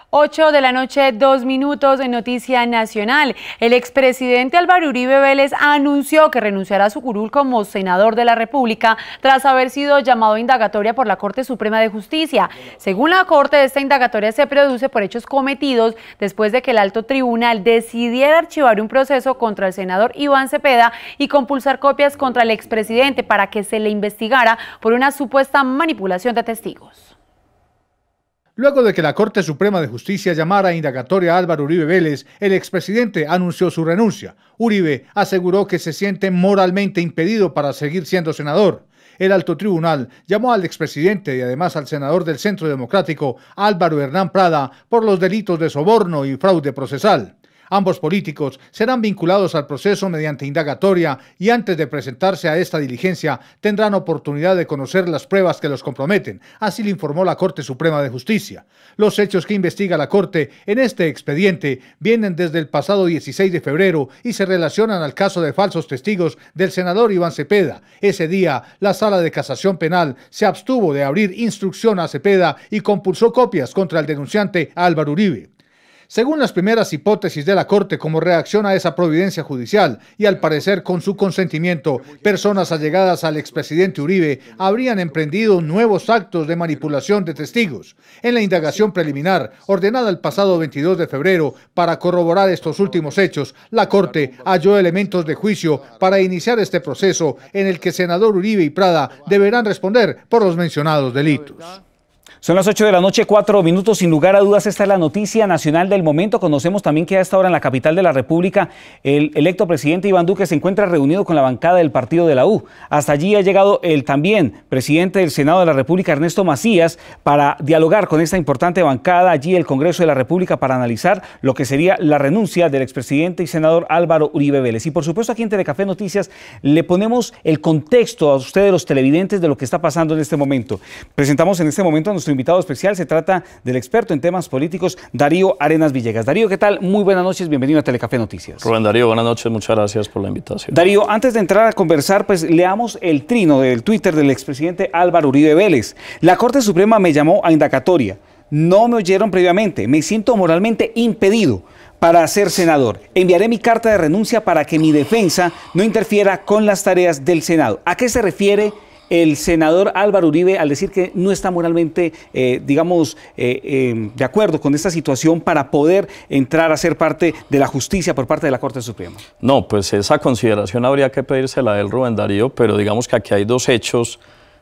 8 de la noche, 2 minutos en Noticia Nacional. El expresidente Álvaro Uribe Vélez anunció que renunciará a su curul como senador de la República tras haber sido llamado a indagatoria por la Corte Suprema de Justicia. Según la Corte, esta indagatoria se produce por hechos cometidos después de que el alto tribunal decidiera archivar un proceso contra el senador Iván Cepeda y compulsar copias contra el expresidente para que se le investigara por una supuesta manipulación de testigos. Luego de que la Corte Suprema de Justicia llamara a indagatoria a Álvaro Uribe Vélez, el expresidente anunció su renuncia. Uribe aseguró que se siente moralmente impedido para seguir siendo senador. El alto tribunal llamó al expresidente y además al senador del Centro Democrático, Álvaro Hernán Prada, por los delitos de soborno y fraude procesal. Ambos políticos serán vinculados al proceso mediante indagatoria y antes de presentarse a esta diligencia tendrán oportunidad de conocer las pruebas que los comprometen, así lo informó la Corte Suprema de Justicia. Los hechos que investiga la Corte en este expediente vienen desde el pasado 16 de febrero y se relacionan al caso de falsos testigos del senador Iván Cepeda. Ese día, la Sala de Casación Penal se abstuvo de abrir instrucción a Cepeda y compulsó copias contra el denunciante Álvaro Uribe. Según las primeras hipótesis de la Corte como reacción a esa providencia judicial y al parecer con su consentimiento, personas allegadas al expresidente Uribe habrían emprendido nuevos actos de manipulación de testigos. En la indagación preliminar, ordenada el pasado 22 de febrero para corroborar estos últimos hechos, la Corte halló elementos de juicio para iniciar este proceso en el que senador Uribe y Prada deberán responder por los mencionados delitos. Son las 8 de la noche, 4 minutos. Sin lugar a dudas, esta es la noticia nacional del momento. Conocemos también que a esta hora en la capital de la República, el electo presidente Iván Duque se encuentra reunido con la bancada del partido de la U. Hasta allí ha llegado el también presidente del Senado de la República, Ernesto Macías, para dialogar con esta importante bancada allí el Congreso de la República para analizar lo que sería la renuncia del expresidente y senador Álvaro Uribe Vélez. Y por supuesto aquí en Telecafé Noticias le ponemos el contexto a ustedes, los televidentes, de lo que está pasando en este momento. Presentamos en este momento a nuestro invitado especial. Se trata del experto en temas políticos, Darío Arenas Villegas. Darío, ¿qué tal? Muy buenas noches, bienvenido a Telecafé Noticias. Rubén Darío, buenas noches, muchas gracias por la invitación. Darío, antes de entrar a conversar, pues leamos el trino del Twitter del expresidente Álvaro Uribe Vélez. La Corte Suprema me llamó a indagatoria. No me oyeron previamente. Me siento moralmente impedido para ser senador. Enviaré mi carta de renuncia para que mi defensa no interfiera con las tareas del Senado. ¿A qué se refiere el senador Álvaro Uribe al decir que no está moralmente, de acuerdo con esta situación para poder entrar a ser parte de la justicia por parte de la Corte Suprema? No, pues esa consideración habría que pedírsela a él, Rubén Darío, pero digamos que aquí hay dos hechos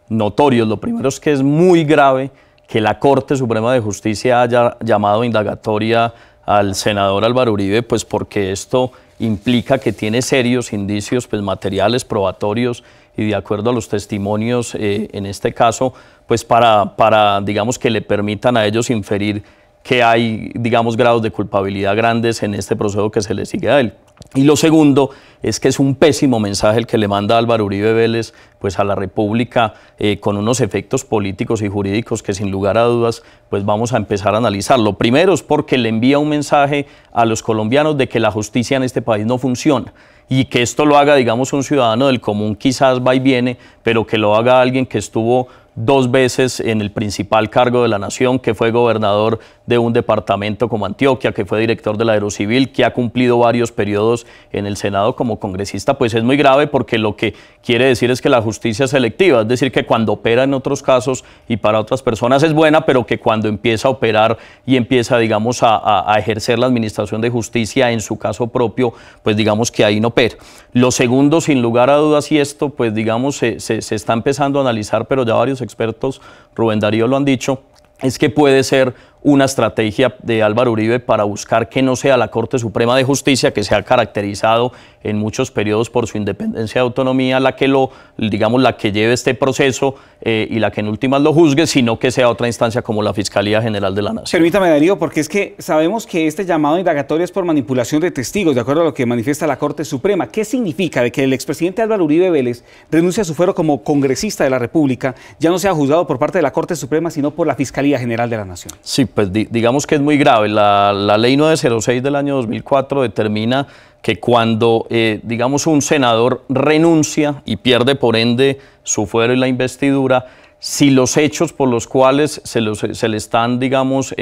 notorios. Lo primero es que es muy grave que la Corte Suprema de Justicia haya llamado indagatoria al senador Álvaro Uribe, pues porque esto implica que tiene serios indicios pues, materiales, probatorios, y de acuerdo a los testimonios, en este caso, pues para digamos, que le permitan a ellos inferir que hay, digamos, grados de culpabilidad grandes en este proceso que se le sigue a él. Y lo segundo es que es un pésimo mensaje el que le manda Álvaro Uribe Vélez pues, a la República con unos efectos políticos y jurídicos que sin lugar a dudas pues, vamos a empezar a analizar. Lo primero es porque le envía un mensaje a los colombianos de que la justicia en este país no funciona y que esto lo haga, digamos, un ciudadano del común, quizás va y viene, pero que lo haga alguien que estuvo 2 veces en el principal cargo de la nación, que fue gobernador de un departamento como Antioquia, que fue director de la Aerocivil, que ha cumplido varios periodos en el Senado como congresista, pues es muy grave porque lo que quiere decir es que la justicia es selectiva, es decir, que cuando opera en otros casos y para otras personas es buena, pero que cuando empieza a operar y empieza, digamos, a ejercer la administración de justicia en su caso propio, pues digamos que ahí no opera. Lo segundo, sin lugar a dudas, y esto, pues digamos, se está empezando a analizar, pero ya varios expertos, Rubén Darío, lo han dicho, es que puede ser una estrategia de Álvaro Uribe para buscar que no sea la Corte Suprema de Justicia, que se ha caracterizado en muchos periodos por su independencia y autonomía, la que la que lleve este proceso y la que en últimas lo juzgue, sino que sea otra instancia como la Fiscalía General de la Nación. Permítame, Darío, porque es que sabemos que este llamado indagatorio es por manipulación de testigos, de acuerdo a lo que manifiesta la Corte Suprema. ¿Qué significa de que el expresidente Álvaro Uribe Vélez renuncie a su fuero como congresista de la República, ya no sea juzgado por parte de la Corte Suprema, sino por la Fiscalía General de la Nación? Sí, pues digamos que es muy grave. La ley 906 del año 2004 determina que cuando, digamos, un senador renuncia y pierde por ende su fuero y la investidura, si los hechos por los cuales se le están, digamos,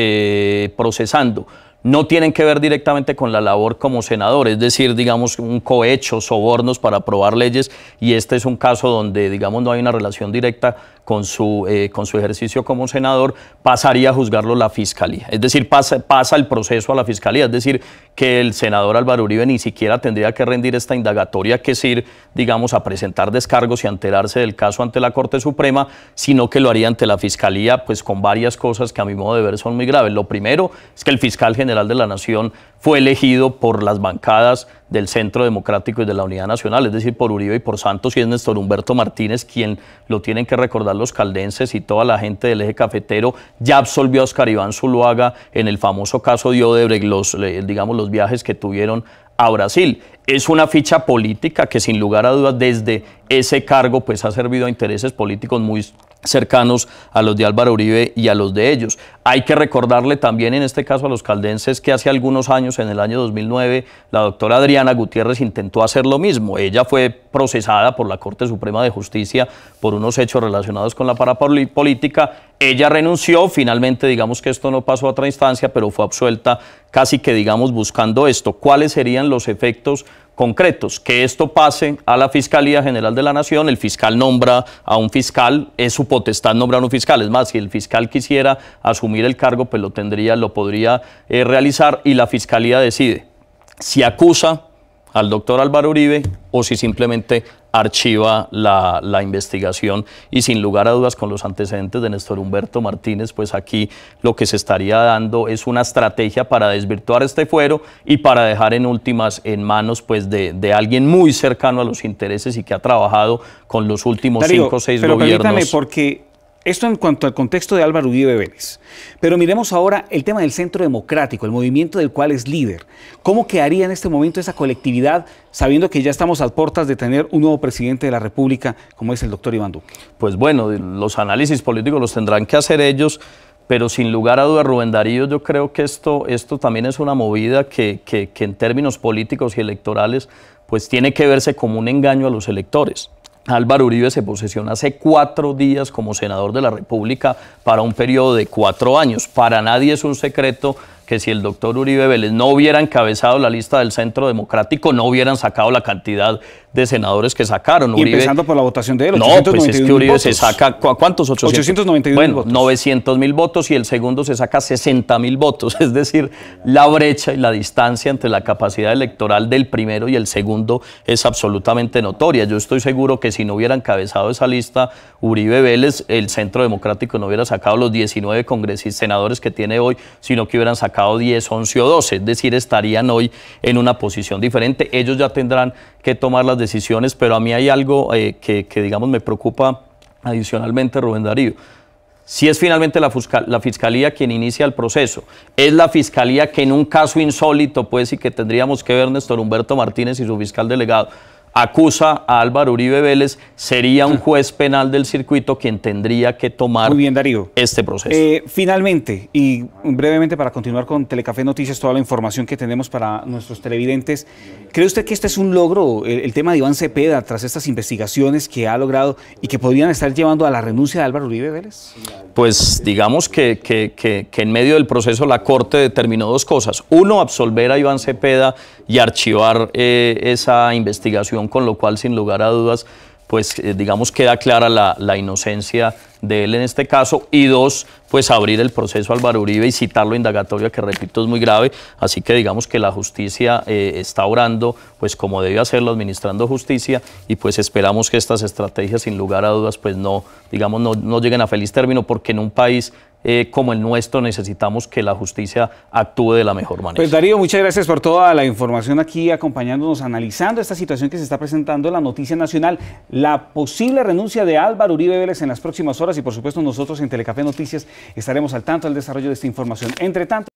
procesando no tienen que ver directamente con la labor como senador, es decir, digamos, un cohecho, sobornos para aprobar leyes, y este es un caso donde, digamos, no hay una relación directa con su ejercicio como senador, pasaría a juzgarlo la Fiscalía. Es decir, pasa el proceso a la Fiscalía, es decir, que el senador Álvaro Uribe ni siquiera tendría que rendir esta indagatoria, que es ir, digamos, a presentar descargos y a enterarse del caso ante la Corte Suprema, sino que lo haría ante la Fiscalía, pues con varias cosas que a mi modo de ver son muy graves. Lo primero es que el fiscal general de la Nación fue elegido por las bancadas del Centro Democrático y de la Unidad Nacional, es decir, por Uribe y por Santos, y es Néstor Humberto Martínez quien, lo tienen que recordar los caldenses y toda la gente del eje cafetero, ya absolvió a Oscar Iván Zuluaga en el famoso caso de Odebrecht, digamos, los viajes que tuvieron a Brasil. Es una ficha política que sin lugar a dudas desde ese cargo pues ha servido a intereses políticos muy cercanos a los de Álvaro Uribe y a los de ellos. Hay que recordarle también en este caso a los caldenses que hace algunos años, en el año 2009, la doctora Adriana Gutiérrez intentó hacer lo mismo. Ella fue procesada por la Corte Suprema de Justicia por unos hechos relacionados con la parapolítica. Ella renunció, finalmente digamos que esto no pasó a otra instancia, pero fue absuelta casi que digamos buscando esto. ¿Cuáles serían los efectos concretos? Que esto pase a la Fiscalía General de la Nación, el fiscal nombra a un fiscal, es su potestad nombrar a un fiscal, es más, si el fiscal quisiera asumir el cargo, pues lo podría realizar, y la Fiscalía decide si acusa al doctor Álvaro Uribe o si simplemente archiva la investigación, y sin lugar a dudas con los antecedentes de Néstor Humberto Martínez, pues aquí lo que se estaría dando es una estrategia para desvirtuar este fuero y para dejar en últimas en manos pues de alguien muy cercano a los intereses y que ha trabajado con los últimos Darío, 5 o 6 pero gobiernos. Permítame, porque esto en cuanto al contexto de Álvaro Uribe Vélez. Pero miremos ahora el tema del Centro Democrático, el movimiento del cual es líder. ¿Cómo quedaría en este momento esa colectividad, sabiendo que ya estamos a puertas de tener un nuevo presidente de la República, como es el doctor Iván Duque? Pues bueno, los análisis políticos los tendrán que hacer ellos, pero sin lugar a dudas, Rubén Darío, yo creo que esto también es una movida que en términos políticos y electorales, pues tiene que verse como un engaño a los electores. Álvaro Uribe se posesiona hace 4 días como senador de la República para un periodo de 4 años. Para nadie es un secreto que si el doctor Uribe Vélez no hubiera encabezado la lista del Centro Democrático, no hubieran sacado la cantidad de senadores que sacaron. Y Uribe, empezando por la votación de él, no, pues es que Uribe votos. Se saca, ¿cuántos? 891 bueno, votos. 900.000 votos, y el segundo se saca 60.000 votos. Es decir, la brecha y la distancia entre la capacidad electoral del primero y el segundo es absolutamente notoria. Yo estoy seguro que si no hubiera encabezado esa lista Uribe Vélez, el Centro Democrático no hubiera sacado los 19 congresistas senadores que tiene hoy, sino que hubieran sacado 10, 11 o 12, es decir, estarían hoy en una posición diferente. Ellos ya tendrán que tomar las decisiones, pero a mí hay algo que digamos me preocupa adicionalmente, Rubén Darío. Si es finalmente la Fiscalía quien inicia el proceso, es la Fiscalía que en un caso insólito, pues, y que tendríamos que ver Néstor Humberto Martínez y su fiscal delegado, acusa a Álvaro Uribe Vélez, sería un juez penal del circuito quien tendría que tomar Muy bien, Darío. Este proceso. Finalmente, y brevemente para continuar con Telecafé Noticias, toda la información que tenemos para nuestros televidentes, ¿cree usted que este es un logro, el tema de Iván Cepeda, tras estas investigaciones que ha logrado y que podrían estar llevando a la renuncia de Álvaro Uribe Vélez? Pues digamos que en medio del proceso la Corte determinó 2 cosas. Uno, absolver a Iván Cepeda y archivar esa investigación, con lo cual sin lugar a dudas pues digamos queda clara la inocencia de él en este caso, y 2, pues abrir el proceso a Álvaro Uribe y citarlo a indagatoria, que repito es muy grave. Así que digamos que la justicia está obrando pues como debe hacerlo, administrando justicia, y pues esperamos que estas estrategias sin lugar a dudas pues no lleguen a feliz término, porque en un país como el nuestro necesitamos que la justicia actúe de la mejor manera. Pues Darío, muchas gracias por toda la información aquí, acompañándonos, analizando esta situación que se está presentando en la noticia nacional, la posible renuncia de Álvaro Uribe Vélez en las próximas horas, y por supuesto nosotros en Telecafé Noticias estaremos al tanto del desarrollo de esta información. Entre tanto,